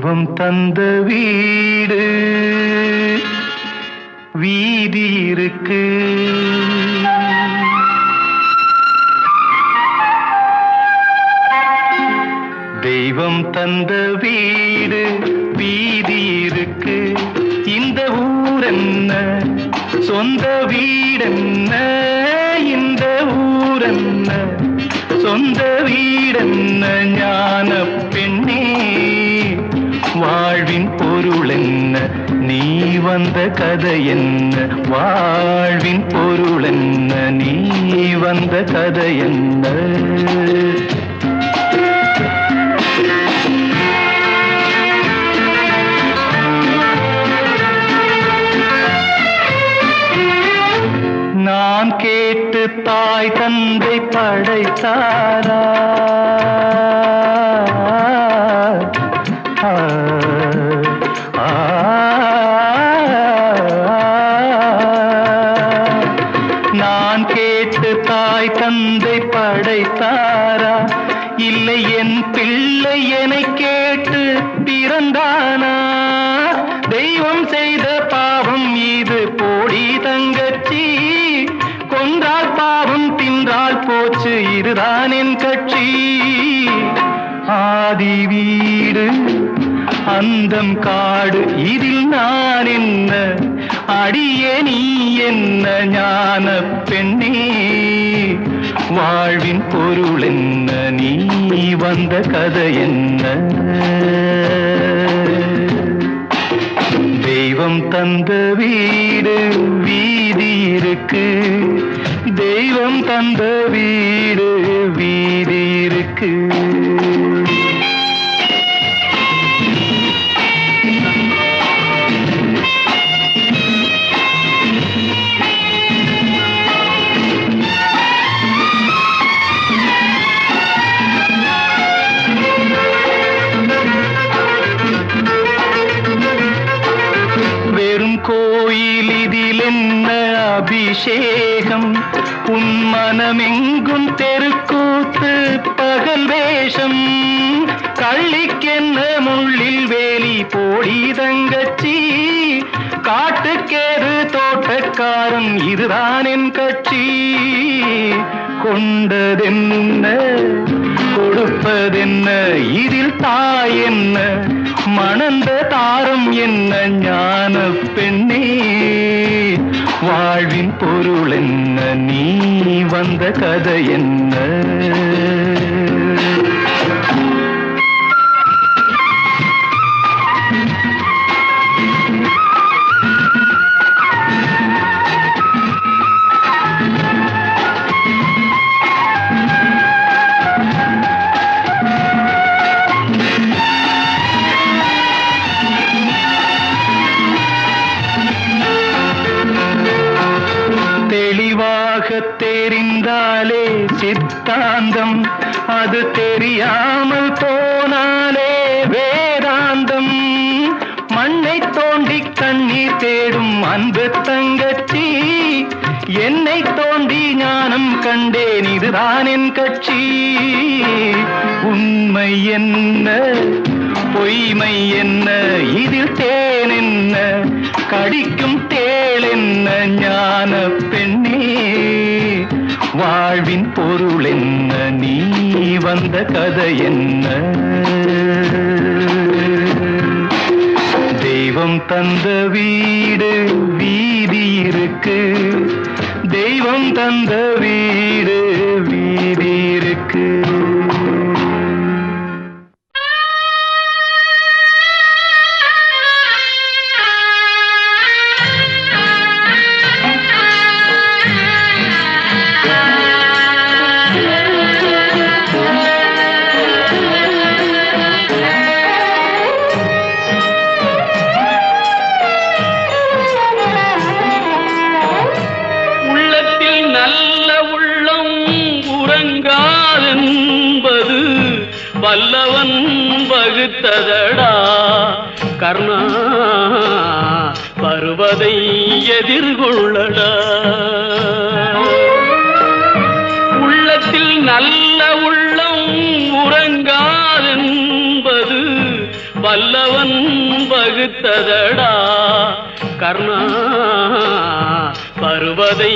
தெய்வம் தந்த வீடு வீதி இருக்கு, தெய்வம் தந்த வீடு வீதி இருக்கு. இந்த ஊரென்ன சொந்த வீடென்ன, இந்த ஊரென்ன சொந்த வீடென்ன, ஞான பெண்ணே வாழ்வின் பொருள் என்ன, நீ வந்த கதை என்ன, வாழ்வின் பொருள் என்ன, நீ வந்த கதை என்ன. நான் கேட்டு தாய் தந்தை படைத்தாரா, நான் கேட்டு தாய் தந்தை படைத்தாரா, இல்லை என் பிள்ளை என்னை கேட்டு பிறந்தானா. தெய்வம் செய்த பாவம் இது போடி தங்கச்சி, கொன்றால் பாவம் தின்றால் போச்சு இதுதான் என் கட்சி. ஆதி வீடு அந்தம் காடு இதில் நான் என்ன, அடியே நீ என்ன ஞான பெண்ணே வாழ்வின் பொருள் என்ன, நீ வந்த கதை என்ன. தெய்வம் தந்த வீடு வீதி இருக்கு, தெய்வம் தந்த வீடு வீதி இருக்கு. கோயில் இதில் என்ன அபிஷேகம், உன் மனமெங்கும் தெருக்கூத்து பகல் வேஷம். கள்ளிக்கென்ன முள்ளில் வேலி போடி தங்கச்சி, காட்டுக்கேறு தோட்டக்காரன் இதுதான் என் கட்சி. கொண்டதென்ன கொடுப்பதென்ன, இதில் தாய் என்ன மணந்த தாரம் என்ன, ஞான பெண்ணே வாழ்வின் பொருள் என்ன, நீ வந்த கதை என்ன. தெளிவாக தெரிந்தாலே சித்தாந்தம், அது தெரியாமல் போனாலே வேதாந்தம். மண்ணை தோண்டி கண்ணீர் தேடும் அன்பு தங்கச்சி, என்னை தோண்டி ஞானம் கண்டேன் இதுதான் என் கட்சி. உண்மை என்ன பொய்மை என்ன, இதில் தேன் என்ன கடிக்கும் தேள் என்ன, ஞான பெண்ணே வாழ்வின் பொருள் என்ன, நீ வந்த கதை என்ன. தெய்வம் தந்த வீடு வீதி இருக்கு, தெய்வம் தந்த வீடு வீதி இருக்கு. வல்லவன் வகுத்ததடா கர்ணா, வருவதை எதிர்கொள்ளடா. உள்ளத்தில் நல்ல உள்ளம் உறங்காதென்பது வல்லவன் வகுத்ததடா கர்ணா வருவதை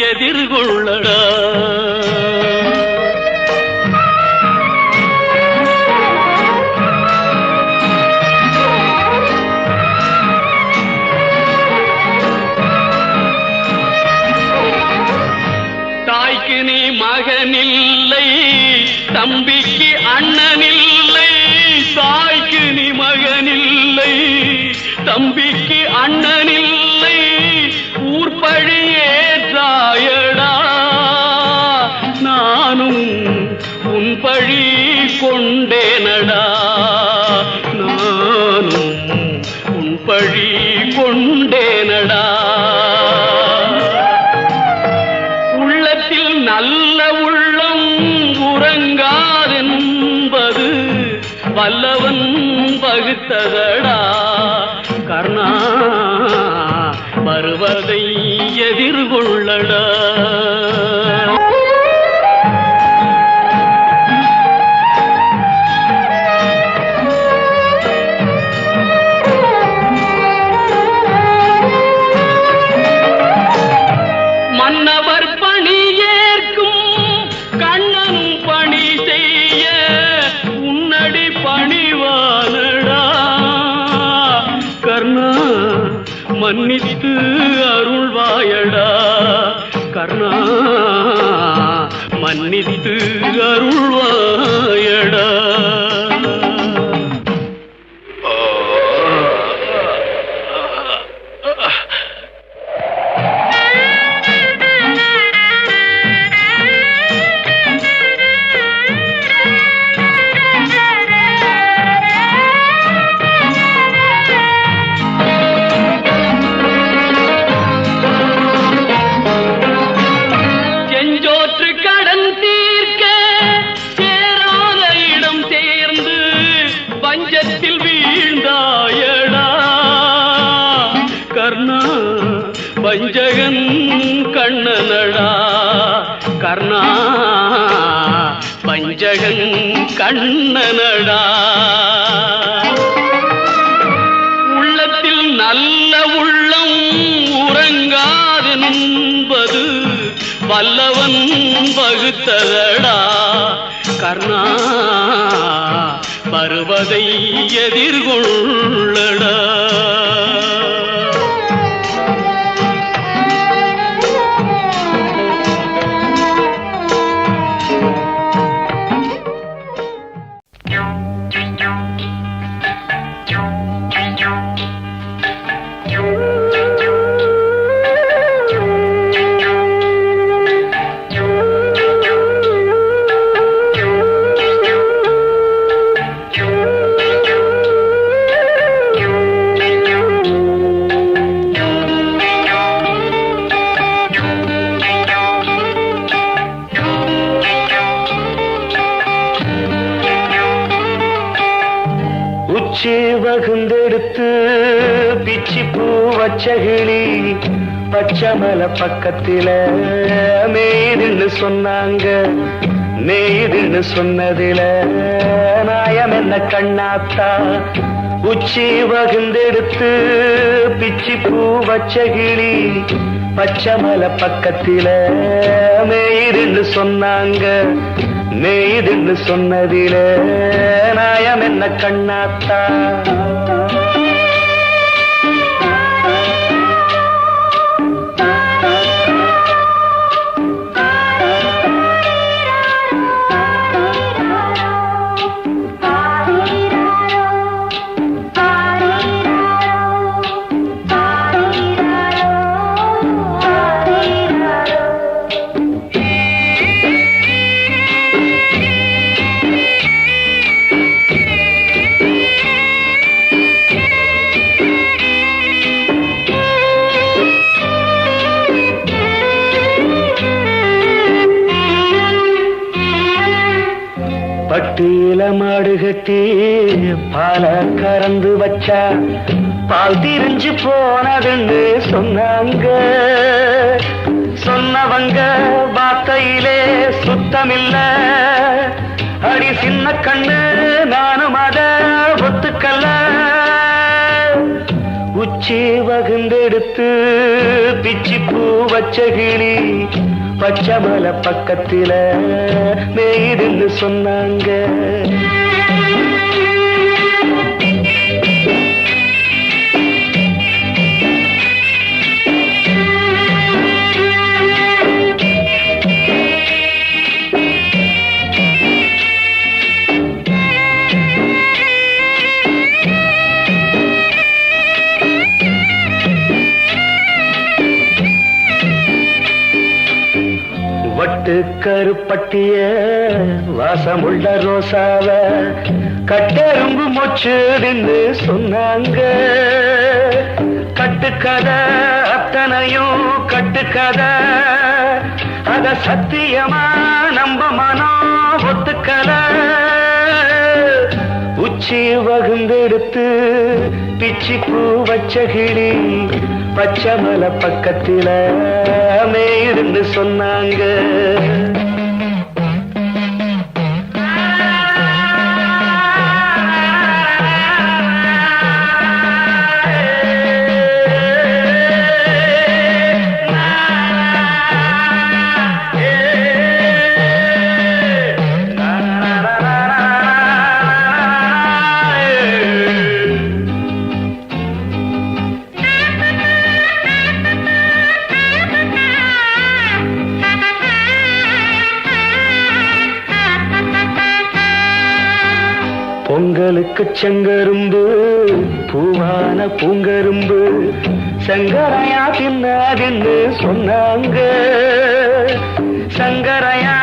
எதிர்கொள்ளடா. தாய்க்கு நீ மகனில்லை, தம்பிக்கு அண்ணனில்லை. தாய்க்கு நீ மகனில்லை, தம்பிக்கு அண்ணனில்லை. ஊர்பழியே தாயடா, நானும் உன் பழி கொண்டேனடா. நானும் உன் பழி கொண்டேனடா. உள்ளத்தில் நல்ல உள்ளம் உறங்காதென்பது வல்லவன் வகுத்ததடா கர்ணா வருவதை எதிர்கொள்ளடா. மன்னவர் பணி ஏற்கும் கண்ணனும் பணி செய்ய உன்னடி பணிவானடா கர்ணா மன்னித்து அருள்வாயடா. கர்ணா மன்னித்து அருள்வாயடா. செஞ்சோற்று கடன் தீர்க்க சேராத இடம் சேர்ந்து பஞ்சத்தில் வீழ்ந்தாயடா கர்ணா பஞ்சகன் கண்ணனடா. கர்ணா பஞ்சகன் கண்ணனடா. உள்ளத்தில் நல்ல உள்ளம் உறங்காதென்பது வல்லவன் வகுத்ததடா கர்ணா வருவதை எதிர்கொள்ளடா. உச்சி வகுந்தெடுத்து பிச்சி பூ வச்சகிளி பச்சமல பக்கத்தில மேய்துன்னு சொன்னாங்க. மேய்துன்னு சொன்னதில நாயம் என்ன கண்ணாத்தா. உச்சி வகுந்தெடுத்து பிச்சி பூ வச்சகிளி பச்சமல பக்கத்தில மேய்துன்னு சொன்னாங்க. மேய்துன்னு சொன்னதில நாயம் என்ன கண்ணாத்தா. பட்டியில மாடு கட்டி பால கறந்து வச்சா பால் திரிஞ்சு போனதுன்னு சொன்னாங்க. சொன்னவங்க வார்த்தையிலே சுத்தமில்ல. அடி சின்ன கண்ணு நானும் அத ஒத்துக்கல்ல. உச்சி வகுந்தெடுத்து பிச்சி பூ வச்ச கிளி பச்சை மலை பக்கத்தில மேயிடுன்னு சொன்னாங்க. கருப்பட்டிய வாசமுள்ள ரோசாவ கட்டெரும்பு மொச்சுன்னு சொன்னாங்க. கட்டுக்கதை அத்தனையும் கட்டுக்கதை, அத சத்தியமா நம்ப மனம் ஒத்துக்கல. உச்சி வகுந்தெடுத்து பிச்சி பூ வச்ச கிளி பச்சை மலை பக்கத்தில மேயிருந்து சொன்னாங்க. பொங்கலுக்கு செங்கரும்பு பூவான பூங்கரும்பு சங்கரையா தின்னாதின்னு சொன்னாங்க. சங்கரையா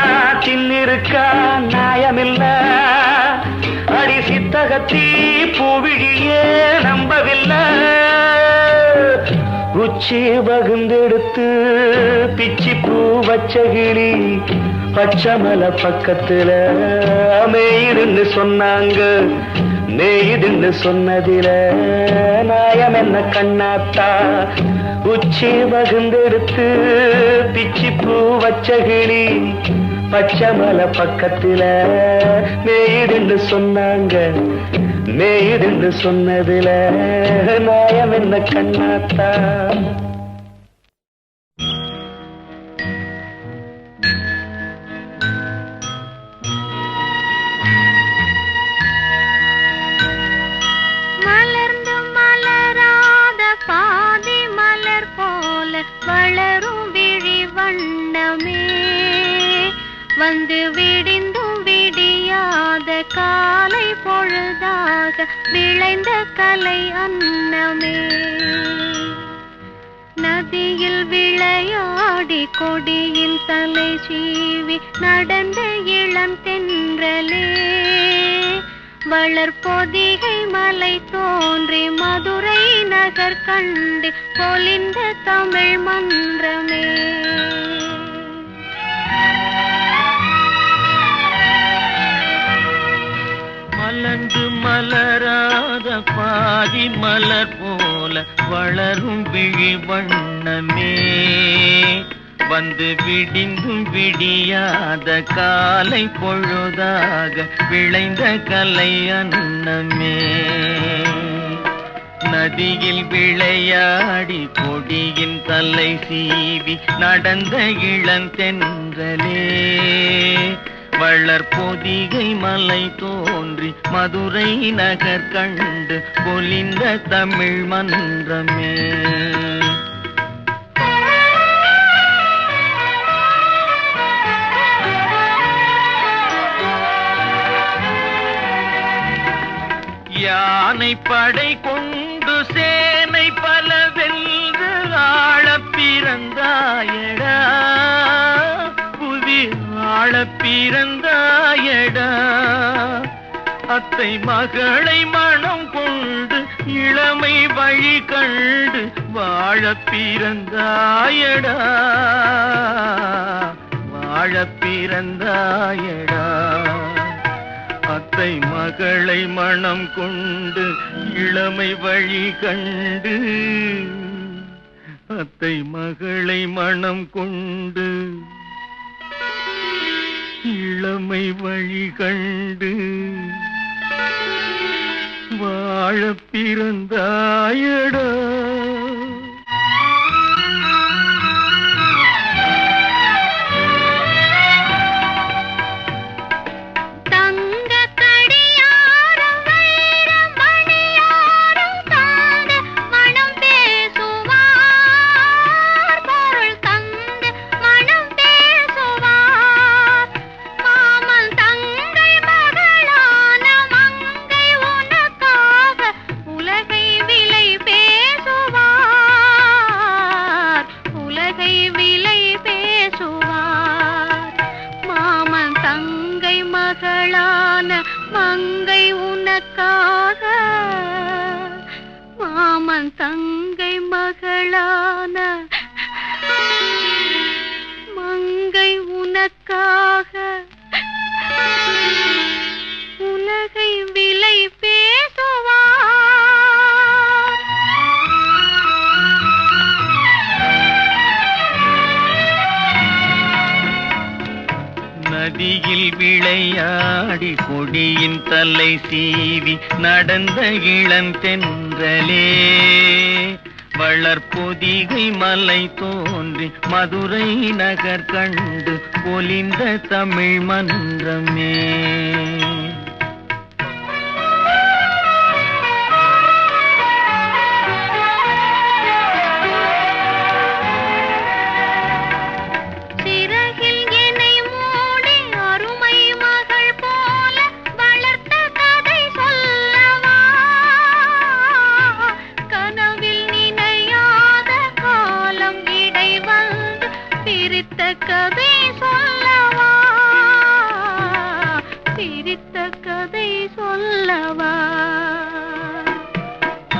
தின்னிருக்கா நியாயமில்ல, அடி சித்தகத்தி பூவிழியே நம்பவில்லை. உச்சி வகுந்தெடுத்து பிச்சி பூ வச்ச கிளி பச்சை மலை பக்கத்துல மேயிடுன்னு சொன்னாங்க. மேயிடுன்னு சொன்னதில நாயம் என்ன கண்ணாத்தா. உச்சி வகுந்தெடுத்து பிச்சி பூ வச்ச கிளி பச்சை மலை பக்கத்துல மேயிடுன்னு சொன்னாங்க. மேயிடுன்னு சொன்னதில நாயம் என்ன கண்ணாத்தா. வளரும் விழி வண்ணமே வந்து விடிந்தும் விடியாத காலை பொழுதாக விளைந்த கலை அன்னமே. நதியில் விளையாடி கொடியின் தலை சீவி நடந்த இளம் தென்றலே வளர்பொதிகை மலை தோன்றி மதுரை நகர் கண்டு பொலிந்த தமிழ் மன்றமே. மலர்ந்து மலராத பாதி மலர் போல வளரும் விழி வண்ணமே வந்து விடிந்தும் விடியாத காலை பொழுதாக விளைந்த கலை அன்னமே. நதியில் விளையாடி கொடியின் தலை சீவி நடந்த இளந்தென்றலே வளர்பொதிகை மலை தோன்றி மதுரை நகர் கண்டு பொலிந்த தமிழ் மன்றமே. யானை படை கொண்டு சேனை பல வென்று ஆள பிறந்தாயடா புவி ஆள பிறந்தாயடா. அத்தை மகளை மனம் கொண்டு இளமை வழி கண்டு வாழ பிறந்தாயடா வாழ பிறந்தாயடா. அத்தை மகளை மனம் கொண்டு இளமை வழி கண்டு அத்தை மகளை மனம் கொண்டு இளமை வழி கண்டு வாழ பிறந்தாயடா. தங்கை மகளான மங்கை உனக்காக உலகை விலை பேசுவார். நதியில் விளையாடி கொடியின் தலை சீவி நடந்த இளந்தென்றலே வளர்பொதிகை மலை தோன்றி மதுரை நகர் கண்டு பொலிந்த தமிழ் மன்றமே.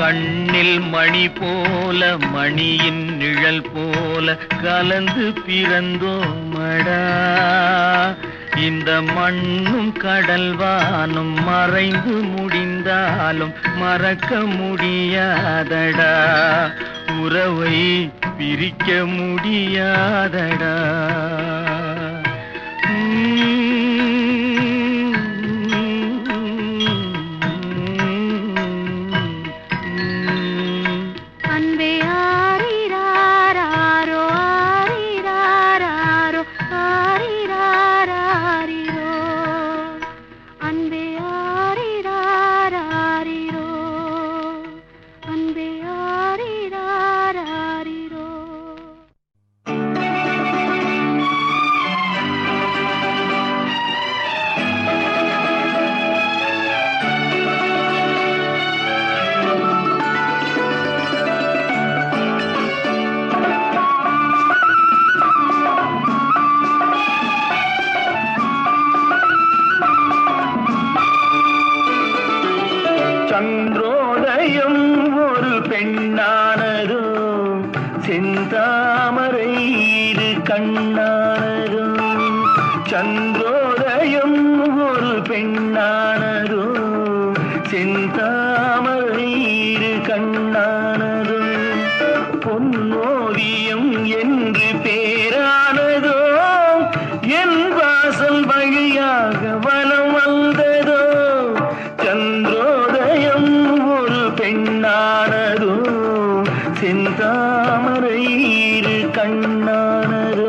கண்ணில் மணி போல மணியின் நிழல் போல கலந்து பிறந்தோமடா. இந்த மண்ணும் கடல்வானும் மறைந்து முடிந்தாலும் மறக்க முடியாதடா. உறவை பிரிக்க முடியாதடா. சந்திரோதயம் ஒரு பெண்ணானதோ செந்தாமரை இரு கண்ணானதோ. சந்திரோதயம் ஒரு பெண்ணானதோ செந்தாமரை இரு கண்ணானதோ. பொன்னோவியம் என்று பேரானதோ என் வாசல் வழியாக வலம் வந்ததோ. சந்திரோதயம் ஒரு பெண்ணானதோ செந்தாமரை இரு கண்ணானதோ.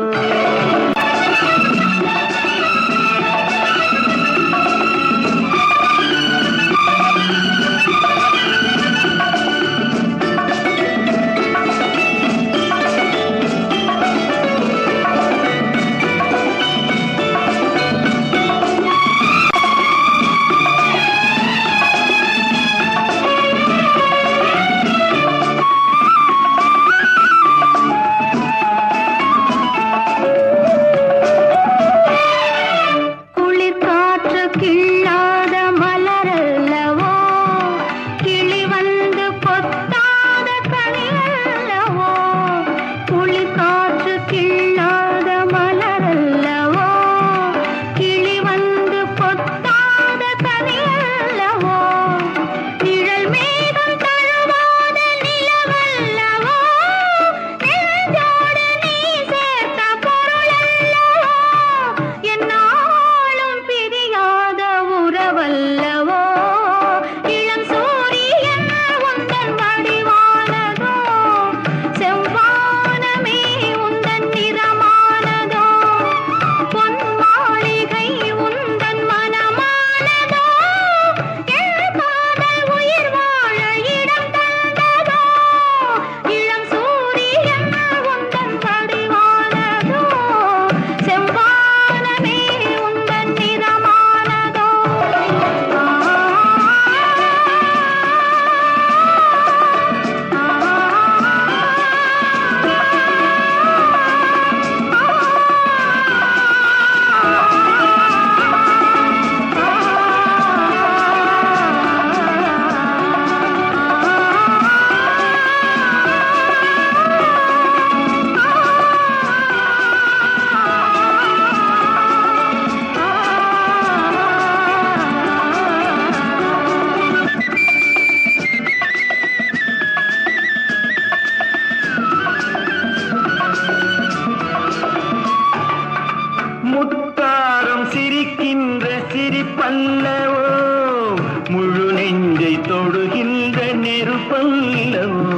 நெஞ்சை தொடுகின்ற நெருப்பல்லவோ,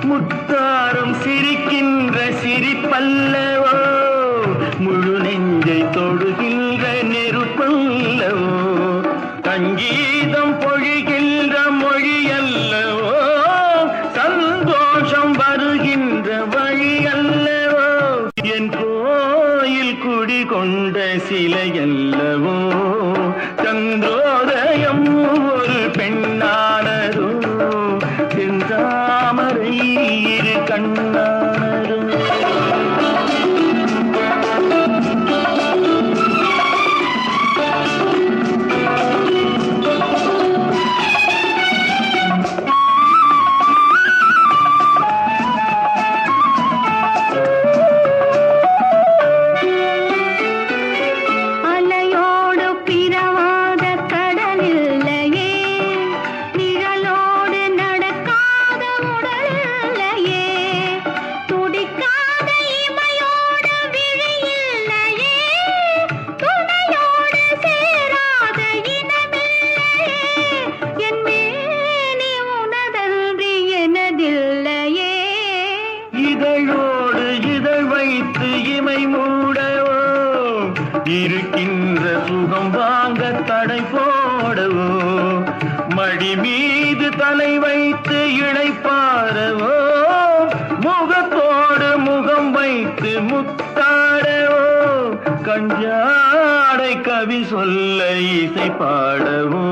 முத்தாரம் சிரிக்கின்ற சிரிப்பல்லவோ, முழு நெஞ்சை தொடுகின்ற நெருப்பல்லவோ, சங்கீதம் பொழிகின்ற மொழி அல்லவோ, சந்தோஷம் வருகின்ற வழி அல்லவோ, என் கோயில் குடிகொண்ட சிலை அல்லவோ, சந்திரோதயம் ஒரு பெண்ணானதோ, செந்தாமரை இரு கண்ணானதோ. அலையோடு பிறவாத கடலில்லையே, நிழலோடு நடக்காத உடலில்லையே, துடிக்காத இமையோடு விழியில்லையே, துணையோடு சேராத இனமில்லையே, என் மேனி உனதன்றி எனதில்லையே. இதழோடு இதழ் வைத்து இமை மூடவோ, இருக்கின்ற சுகம் வாங்க தடை போடவோ, மடி மீது தலை வைத்து இளைப்பாரவோ, முகத்தோடு முகம் வைத்து முத்தாடவோ, கஞ்சாடை கவி சொல்ல இசை பாடவோ,